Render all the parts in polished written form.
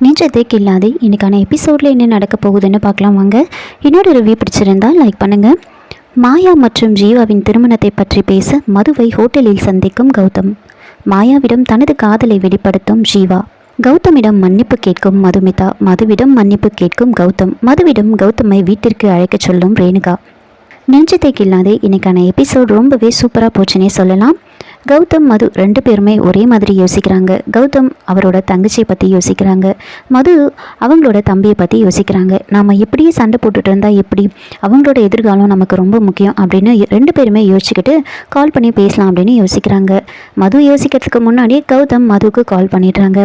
நெஞ்சத்துக்கு இல்லாதே இன்றைக்கான எபிசோடில் என்ன நடக்க போகுதுன்னு பார்க்கலாம் வாங்க. இன்னொரு ரிவ்யூ பிடிச்சிருந்தால் லைக் பண்ணுங்கள். மாயா மற்றும் ஜீவாவின் திருமணத்தை பற்றி பேச மதுவை ஹோட்டலில் சந்திக்கும் கௌதம். மாயாவிடம் தனது காதலை வெளிப்படுத்தும் ஜீவா. கௌதமிடம் மன்னிப்பு கேட்கும் மதுமிதா. மதுவிடம் மன்னிப்பு கேட்கும் கௌதம். மதுவிடம் கௌதமை வீட்டிற்கு அழைக்கச் சொல்லும் ரேணுகா. நெஞ்சத்தைக்கு இல்லாதே இன்றைக்கான எபிசோட் ரொம்பவே சூப்பராக போச்சுன்னே சொல்லலாம். கௌதம் மது ரெண்டு பேருமே ஒரே மாதிரி யோசிக்கிறாங்க. கௌதம் அவரோட தங்கச்சியை பற்றி யோசிக்கிறாங்க, மது அவங்களோட தம்பியை பற்றி யோசிக்கிறாங்க. நாம் எப்படியே சண்டை போட்டுட்டு இருந்தால் எப்படி, அவங்களோட எதிர்காலம் நமக்கு ரொம்ப முக்கியம் அப்படின்னு ரெண்டு பேருமே யோசிச்சுக்கிட்டு கால் பண்ணி பேசலாம் அப்படின்னு யோசிக்கிறாங்க. மது யோசிக்கிறதுக்கு முன்னாடியே கௌதம் மதுவுக்கு கால் பண்ணிடுறாங்க.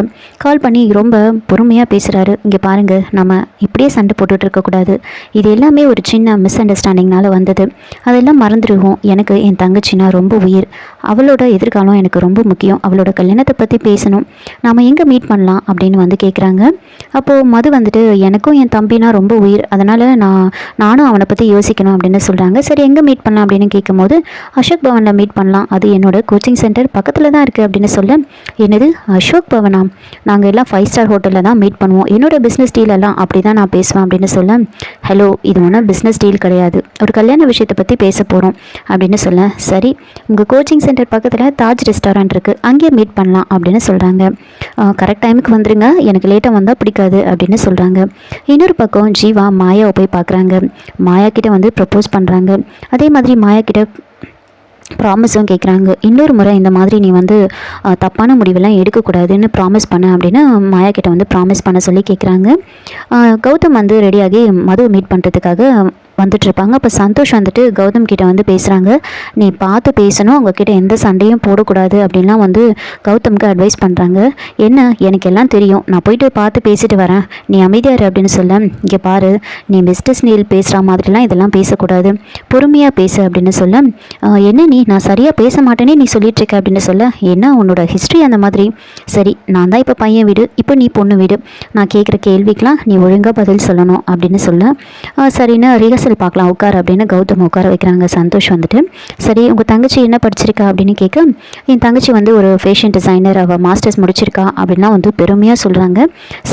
கால் பண்ணி ரொம்ப பொறுமையாக பேசுகிறாரு. இங்கே பாருங்கள், நம்ம இப்படியே சண்டை போட்டுட்டு இருக்கக்கூடாது. இது எல்லாமே ஒரு சின்ன மிஸ் அண்டர்ஸ்டாண்டிங்னால வந்தது. அதெல்லாம் மறந்துடுவோம். எனக்கு என் தங்கச்சினா ரொம்ப உயிர். அவளோட எதிர்காலம் எனக்கு ரொம்ப முக்கியம். அவளோட கல்யாணத்தை பற்றி பேசணும். நாம் எங்கே மீட் பண்ணலாம் அப்படின்னு வந்து கேட்குறாங்க. அப்போது மது வந்துட்டு எனக்கும் என் தம்பினா ரொம்ப உயிர், அதனால் நானும் அவனை பற்றி யோசிக்கணும் அப்படின்னு சொல்கிறாங்க. சரி, எங்கே மீட் பண்ணலாம் அப்படின்னு கேட்கும்போது அசோக் பவனில் மீட் பண்ணலாம், அது என்னோட கோச்சிங் சென்டர் பக்கத்தில் தான் இருக்குது அப்படின்னு சொல்ல, என்னது அசோக் பவனா? நாங்கள் எல்லாம் 5 ஸ்டார் ஹோட்டலில் தான் மீட் பண்ணுவோம். என்னோட பிஸ்னஸ் டீலெல்லாம் அப்படி தான் நான் பேசுவேன் அப்படின்னு சொல்ல, ஹலோ, இது ஒன்றும் பிஸ்னஸ் டீல் கிடையாது, ஒரு கல்யாண விஷயத்தை பற்றி பேச போகிறோம் அப்படின்னு சொல்ல, சரி உங்கள் கோச்சிங் சென்டர் பக்கத்தில் தாஜ் ரெஸ்டாரண்ட் இருக்குது, அங்கேயே மீட் பண்ணலாம் அப்படின்னு சொல்கிறாங்க. கரெக்ட் டைமுக்கு வந்துடுங்க, எனக்கு லேட்டாக வந்தால் பிடிக்காது அப்படின்னு சொல்கிறாங்க. இன்னொரு பக்கம் ஜீவா மாயாவை போய் பார்க்குறாங்க. மாயா கிட்ட வந்து ப்ரப்போஸ் பண்ணுறாங்க. அதே மாதிரி மாயா கிட்ட ப்ராமிஸும் கேட்குறாங்க. இன்னொரு முறை இந்த மாதிரி நீ வந்து தப்பான முடிவெல்லாம் எடுக்கக்கூடாதுன்னு ப்ராமிஸ் பண்ண அப்படின்னு மாயா கிட்ட வந்து ப்ராமிஸ் பண்ண சொல்லி கேட்குறாங்க. கௌதம் வந்து ரெடியாகி மதுவை மீட் பண்ணுறதுக்காக வந்துட்டுருப்பாங்க. அப்போ சந்தோஷ் வந்துட்டு கௌதம் கிட்ட வந்து பேசுகிறாங்க. நீ பார்த்து பேசணும், உங்ககிட்ட எந்த சண்டையும் போடக்கூடாது அப்படின்லாம் வந்து கௌதம்க்கு அட்வைஸ் பண்ணுறாங்க. என்ன, எனக்கு எல்லாம் தெரியும், நான் போயிட்டு பார்த்து பேசிட்டு வரேன், நீ அமைதியாரு அப்படின்னு சொல்ல, இங்கே பாரு, நீ பிஸ்னஸ் டீல் பேசுகிற மாதிரிலாம் இதெல்லாம் பேசக்கூடாது, பொறுமையாக பேசு அப்படின்னு சொல்ல, என்ன நீ நான் சரியாக பேச மாட்டேனே நீ சொல்லிட்டுருக்க அப்படின்னு சொல்ல, என்ன உன்னோட ஹிஸ்ட்ரி அந்த மாதிரி. சரி, நான் தான் இப்போ பையன் வீடு, இப்போ நீ பொண்ணு வீடு, நான் கேட்குற கேள்விக்கெலாம் நீ ஒழுங்காக பதில் சொல்லணும் அப்படின்னு சொல்ல, சரின்னு ரிஹர்சல் பார்க்கலாம் உட்கார் அப்படின்னு கௌதம் உட்கார வைக்கிறாங்க. சந்தோஷ் வந்துட்டு, சரி உங்கள் தங்கச்சி என்ன படிச்சிருக்கா அப்படின்னு கேட்க, என் தங்கச்சி வந்து ஒரு ஃபேஷன் டிசைனர், அவள் மாஸ்டர்ஸ் முடிச்சிருக்கா அப்படின்லாம் வந்து பெருமையாக சொல்கிறாங்க.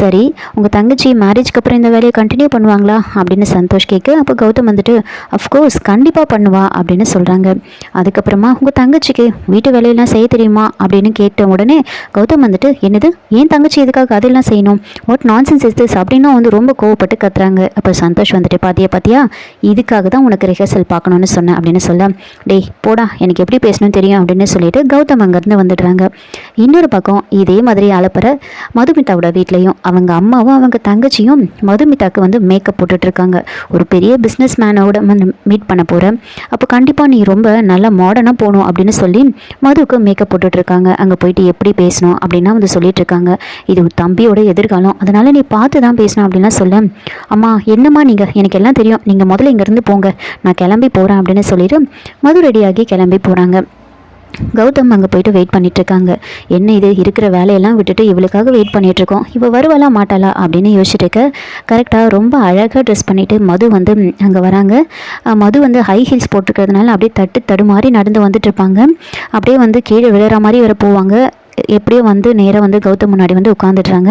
சரி, உங்கள் தங்கச்சி மேரேஜ்க்கு அப்புறம் இந்த வேலையை கண்டினியூ பண்ணுவாங்களா அப்படின்னு சந்தோஷ் கேட்க, அப்போ கௌதம் வந்துட்டு அஃப்கோர்ஸ் கண்டிப்பாக பண்ணுவா அப்படின்னு சொல்கிறாங்க. அதுக்கப்புறமா உங்கள் தங்கச்சிக்கு வீட்டு வேலையெல்லாம் செய்ய தெரியுமா அப்படின்னு கேட்ட உடனே கௌதம் வந்துட்டு, என்னது என் தங்கச்சி எதுக்காக அதெல்லாம் செய்யணும், வாட் நான்சென்ஸ் இஸ் திஸ் அப்படின்னா வந்து ரொம்ப கோவப்பட்டு கத்துறாங்க. அப்போ சந்தோஷ் வந்துட்டு, பாத்தியா இதுக்காக தான் உனக்கு ரிஹர்சல் பார்க்கணுன்னு சொன்னேன் அப்படின்னு சொல்ல, டேய் போடா, எனக்கு எப்படி பேசணும்னு தெரியும் அப்படின்னு சொல்லிட்டு கௌதம் அங்கேருந்து வந்துடுறாங்க. இன்னொரு பக்கம் இதே மாதிரி அலப்பற மதுமிதாவோட வீட்லேயும் அவங்க அம்மாவும் அவங்க தங்கச்சியும் மதுமிதாவுக்கு வந்து மேக்கப் போட்டுட்ருக்காங்க. ஒரு பெரிய பிஸ்னஸ் மேனோட மீட் பண்ண போகிறேன், அப்போ கண்டிப்பாக நீ ரொம்ப நல்லா மாடர்னாக போகணும் அப்படின்னு சொல்லி மதுவுக்கு மேக்கப் போட்டுட்ருக்காங்க. அங்கே போயிட்டு எப்படி பேசணும் அப்படின்னா வந்து சொல்லிட்டு இருக்காங்க. இது தம்பியோட எதிர்காலம், அதனால் நீ பார்த்து தான் பேசணும் அப்படின்லாம் சொல்ல, அம்மா என்னம்மா நீங்கள், எனக்கு எல்லாம் தெரியும், நீங்கள் முதல்ல இங்கேருந்து போங்க, நான் கிளம்பி போகிறேன் அப்படின்னு சொல்லிட்டு மது ரெடியாகி கிளம்பி போகிறாங்க. கௌதம் அங்கே போயிட்டு வெயிட் பண்ணிகிட்ருக்காங்க. என்ன இது, இருக்கிற வேலையெல்லாம் விட்டுட்டு இவளுக்காக வெயிட் பண்ணிகிட்ருக்கோம், இவள் வருவாளா மாட்டாளா அப்படின்னு யோசிச்சுட்டு இருக்க, கரெக்டாக ரொம்ப அழகாக ட்ரெஸ் பண்ணிவிட்டு மது வந்து அங்கே வராங்க. மது வந்து ஹை ஹீல்ஸ் போட்டிருக்கிறதுனால அப்படியே தடுமாறி நடந்து வந்துட்டுருப்பாங்க. அப்படியே வந்து கீழே விழுற மாதிரி வர போவாங்க. எப்படியோ வந்து நேராக வந்து கௌதம் முன்னாடி வந்து உட்காந்துடுறாங்க.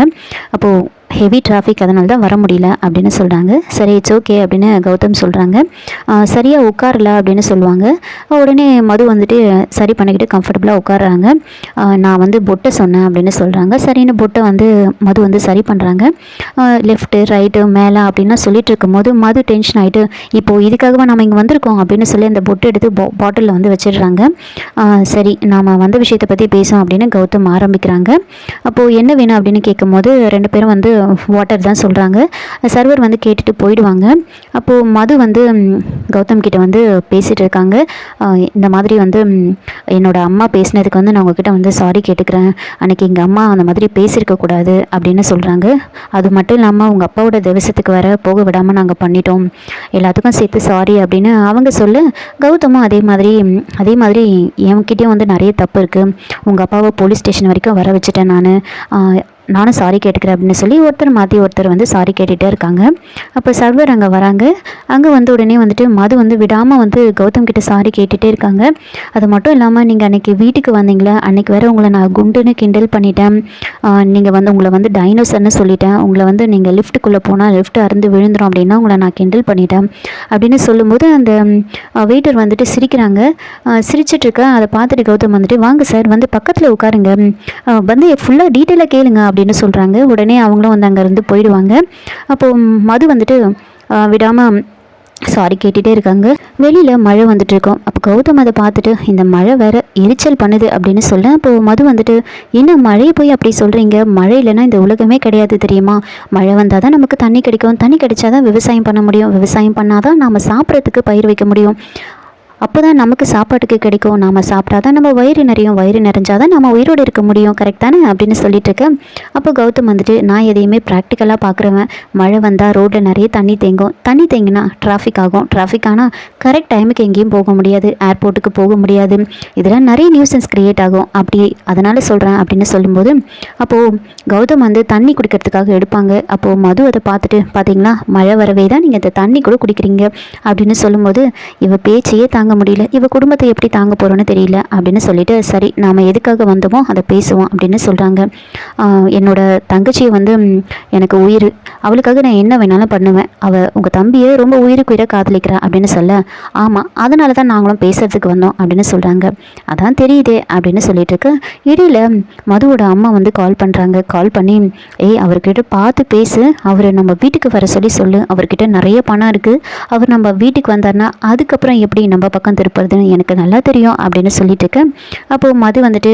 அப்போது ஹெவி டிராஃபிக், அதனால தான் வர முடியல அப்படின்னு சொல்கிறாங்க. சரி, இட்ஸ் ஓகே அப்படின்னு கௌதம் சொல்கிறாங்க. சரியாக உட்காரல அப்படின்னு சொல்லுவாங்க. உடனே மது வந்துட்டு சரி பண்ணிக்கிட்டு கம்ஃபர்டபுளாக உட்காடுறாங்க. நான் வந்து பொட்டை சொன்னேன் அப்படின்னு சொல்கிறாங்க. சரின்னு பொட்டை வந்து மது வந்து சரி பண்ணுறாங்க. லெஃப்ட்டு ரைட்டு மேலே அப்படின்னா சொல்லிட்டு இருக்கும்போது மது டென்ஷன் ஆகிட்டு, இப்போது இதுக்காகவா நம்ம இங்கே வந்திருக்கோம் அப்படின்னு சொல்லி அந்த பொட்டை எடுத்து பாட்டிலில் வந்து வச்சிடுறாங்க. சரி, நாம் வந்த விஷயத்தை பற்றி பேசுவோம் அப்படின்னு கௌதம் ஆரம்பிக்கிறாங்க. அப்போது என்ன வேணும் அப்படின்னு கேட்கும்போது ரெண்டு பேரும் வந்து வாட்டர் தான் சொல்கிறாங்க. சர்வர் வந்து கேட்டுட்டு போயிடுவாங்க. அப்போது மது வந்து கௌதம் கிட்ட வந்து பேசிகிட்டு இருக்காங்க. இந்த மாதிரி வந்து என்னோடய அம்மா பேசினதுக்கு வந்து நான் உங்ககிட்ட வந்து சாரி கேட்டுக்கிறேன், அன்றைக்கி எங்கள் அம்மா அந்த மாதிரி பேசியிருக்கக்கூடாது அப்படின்னு சொல்கிறாங்க. அது மட்டும் இல்லாமல் உங்கள் அப்பாவோட திவசத்துக்கு வர போக விடாமல் நாங்கள் பண்ணிட்டோம், எல்லாத்துக்கும் சேர்த்து சாரி அப்படின்னு அவங்க சொல்ல, கௌதமும் அதே மாதிரி என்கிட்டயும் வந்து நிறைய தப்பு இருக்குது, உங்கள் அப்பாவை போலீஸ் ஸ்டேஷன் வரைக்கும் வர வச்சுட்டேன், நானும் சாரி கேட்டுக்கிறேன் அப்படின்னு சொல்லி ஒருத்தர் மாற்றி ஒருத்தர் வந்து சாரி கேட்டுகிட்டே இருக்காங்க. அப்போ சர்வர் அங்கே வராங்க. அங்கே வந்து உடனே வந்துட்டு மது வந்து விடாமல் வந்து கௌதம் கிட்ட சாரி கேட்டுகிட்டே இருக்காங்க. அது மட்டும் இல்லாமல் நீங்கள் அன்றைக்கி வீட்டுக்கு வந்தீங்களே, அன்றைக்கி வேறு உங்களை நான் குண்டுன்னு கிண்டல் பண்ணிட்டேன், நீங்கள் வந்து உங்களை வந்து டைனோசர்னு சொல்லிட்டேன், உங்களை வந்து நீங்கள் லிஃப்ட்டுக்குள்ளே போனால் லிஃப்ட் அறுந்து விழுந்துடும் அப்படின்னா உங்களை நான் கிண்டல் பண்ணிட்டேன் அப்படின்னு சொல்லும்போது அந்த வெயிட்டர் வந்துட்டு சிரிக்கிறாங்க. சிரிச்சிட்ருக்க அதை பார்த்துட்டு கௌதம் வந்துட்டு வாங்க சார் வந்து பக்கத்தில் உட்காருங்க, வந்து ஃபுல்லாக டீட்டெயிலாக கேளுங்க அப்படின்னு சொல்கிறாங்க. உடனே அவங்களும் வந்து அங்கேருந்து போயிடுவாங்க. அப்போது மது வந்துட்டு விடாமல் சாரி கேட்டுகிட்டே இருக்காங்க. வெளியில் மழை வந்துட்டு இருக்கோம். அப்போ கௌதம் அதை பார்த்துட்டு இந்த மழை வேறு எரிச்சல் பண்ணுது அப்படின்னு சொல்ல, அப்போது மது வந்துட்டு என்ன மழையை போய் அப்படி சொல்கிறீங்க, மழை இல்லைன்னா இந்த உலகமே கிடையாது தெரியுமா, மழை வந்தால் தான் நமக்கு தண்ணி கிடைக்கும், தண்ணி கிடைச்சா தான் விவசாயம் பண்ண முடியும், விவசாயம் பண்ணால் தான் நாம் சாப்பிட்றதுக்கு பயிர் வைக்க முடியும், அப்போ தான் நமக்கு சாப்பாட்டுக்கு கிடைக்கும், நாம் சாப்பிட்டா தான் நம்ம வயிறு நிறையும், வயிறு நிறைஞ்சால் தான் நம்ம உயிரோடு இருக்க முடியும், கரெக்ட் தானே அப்படின்னு சொல்லிட்டு இருக்கேன். அப்போ கௌதம் வந்துட்டு நான் எதையுமே ப்ராக்டிக்கலாக பார்க்குறவன், மழை வந்தால் ரோட்டில் நிறைய தண்ணி தேங்கும், தண்ணி தேங்கினா டிராஃபிக் ஆகும், டிராஃபிக் ஆனால் கரெக்ட் டைமுக்கு எங்கேயும் போக முடியாது, ஏர்போர்ட்டுக்கு போக முடியாது, இதெல்லாம் நிறைய நியூசன்ஸ் க்ரியேட் ஆகும், அப்படி அதனால் சொல்கிறேன் அப்படின்னு சொல்லும்போது அப்போது கௌதம் வந்து தண்ணி குடிக்கிறதுக்காக எடுப்பாங்க. அப்போது மது அதை பார்த்துட்டு பார்த்தீங்களா மழை வரவே தான் நீங்கள் இந்த தண்ணி கூட குடிக்கிறீங்க அப்படின்னு சொல்லும்போது இவ பேச்சையே தாங்க முடியல, இவ குடும்பத்தை எப்படி தாங்க போகிறோன்னு தெரியல அப்படின்னு சொல்லிட்டு சரி நாம் எதுக்காக வந்தோமோ அதை பேசுவோம் அப்படின்னு சொல்கிறாங்க. என்னோட தங்கச்சியை வந்து எனக்கு உயிர், அவளுக்காக நான் என்ன வேணாலும் பண்ணுவேன், அவள் உங்கள் தம்பியை ரொம்ப உயிருக்கு உயிரை காதலிக்கிறா அப்படின்னு சொல்ல ஆமாம் அதனால தான் நாங்களும் பேசுறதுக்கு வந்தோம் அப்படின்னு சொல்கிறாங்க. அதான் தெரியுதே அப்படின்னு சொல்லிட்டு இருக்க இடையில மதுவோட அம்மா வந்து கால் பண்ணுறாங்க. கால் பண்ணி அவர்கிட்ட பார்த்து பேசு, அவர் நம்ம வீட்டுக்கு வர சொல்லு, அவர்கிட்ட நிறைய பணம் இருக்குது, அவர் நம்ம வீட்டுக்கு வந்தார்னா அதுக்கப்புறம் எப்படி நம்ம பக்கம் திருப்புறதுன்னு எனக்கு நல்லா தெரியும் அப்படின்னு சொல்லிட்டு இருக்கேன். அப்போது மது வந்துட்டு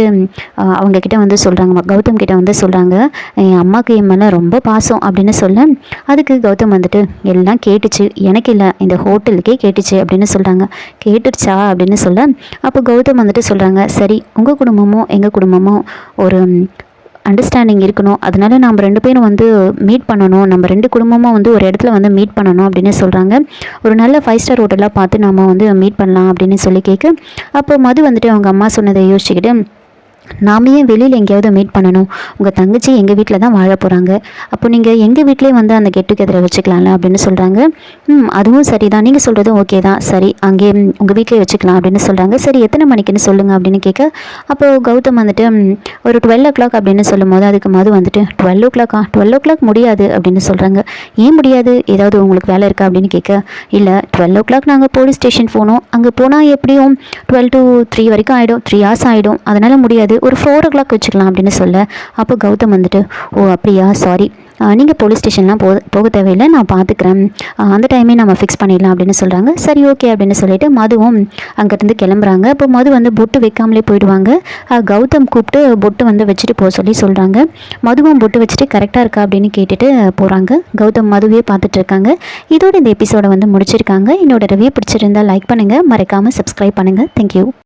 அவங்கக்கிட்ட வந்து சொல்கிறாங்க, கௌதம் கிட்ட வந்து சொல்கிறாங்க என் அம்மாவுக்கு என் மேலே ரொம்ப பாசம் அப்படின்னு சொல்ல அதுக்கு கௌதம் வந்துட்டு எல்லாம் கேட்டுச்சு, எனக்கு இல்லை இந்த ஹோட்டலுக்கே கேட்டுச்சு அப்படின்னு சொல்கிறாங்க. கேட்டுருச்சா அப்படின்னு சொல்ல அப்போ கௌதம் வந்துட்டு சொல்கிறாங்க சரி உங்கள் குடும்பமும் எங்கள் குடும்பமும் ஒரு அண்டர்ஸ்டாண்டிங் இருக்கணும், அதனால நம்ம 2 பேரும் வந்து மீட் பண்ணணும், நம்ம 2 குடும்பமும் வந்து ஒரு இடத்துல வந்து மீட் பண்ணணும் அப்படின்னு சொல்கிறாங்க. ஒரு நல்ல 5 ஸ்டார் ஹோட்டலாக பார்த்து நம்ம வந்து மீட் பண்ணலாம் அப்படின்னு சொல்லி கேட்க அப்போ மது வந்துட்டு அவங்க அம்மா சொன்னதை யோசிச்சுக்கிட்டு நாம ஏன் வெளியில் எங்கேயாவது மீட் பண்ணணும், உங்கள் தங்கச்சி எங்கள் வீட்டில் தான் வாழ போகிறாங்க, அப்போ நீங்கள் எங்கள் வீட்டிலே வந்து அந்த கெட் டுகெதரை வச்சுக்கலாம்ல அப்படின்னு சொல்கிறாங்க. அதுவும் சரி தான், நீங்கள் சொல்கிறதும் ஓகே தான், சரி அங்கே உங்கள் வீட்டிலே வச்சுக்கலாம் அப்படின்னு சொல்கிறாங்க. சரி எத்தனை மணிக்குன்னு சொல்லுங்கள் அப்படின்னு கேட்க அப்போது கௌதம் வந்துட்டு ஒரு 12 o'clock அப்படின்னு சொல்லும் போது அதுக்கு மது வந்துட்டு 12 o'clock 12 o'clock முடியாது அப்படின்னு சொல்கிறாங்க. ஏன் முடியாது, ஏதாவது உங்களுக்கு வேலை இருக்கா அப்படின்னு கேட்க இல்லை 12 o'clock நாங்கள் போலீஸ் ஸ்டேஷன் போனோம், அங்கே போனால் எப்படியும் 12 to 3 வரைக்கும் ஆகிடும், 3 hours ஆகிடும், அதனால் முடியாது, ஒரு 4 o'clock வச்சுக்கலாம் அப்படின்னு சொல்ல அப்போ கௌதம் வந்துட்டு ஓ அப்படியா சாரி, நீங்கள் போலீஸ் ஸ்டேஷன்லாம் போக தேவையில்லை, நான் பார்த்துக்கிறேன், அந்த டைமே நம்ம ஃபிக்ஸ் பண்ணிடலாம் அப்படின்னு சொல்கிறாங்க. சரி ஓகே அப்படின்னு சொல்லிட்டு மதுவும் அங்கேருந்து கிளம்புறாங்க. அப்போ மது வந்து பொட்டு வைக்காமலே போயிடுவாங்க. கௌதம் கூப்பிட்டு பொட்டு வந்து வச்சுட்டு போக சொல்கிறாங்க. மதுவும் பொட்டு வச்சுட்டு கரெக்டாக இருக்கா அப்படின்னு கேட்டுட்டு போகிறாங்க. கௌதம் மதுவே பார்த்துட்டு இருக்காங்க. இதோட இந்த எபிசோடை வந்து முடிச்சிருக்காங்க. என்னோட ரிவ்யூ பிடிச்சிருந்தால் லைக் பண்ணுங்கள், மறக்காமல் சப்ஸ்கிரைப் பண்ணுங்கள். தேங்க்யூ.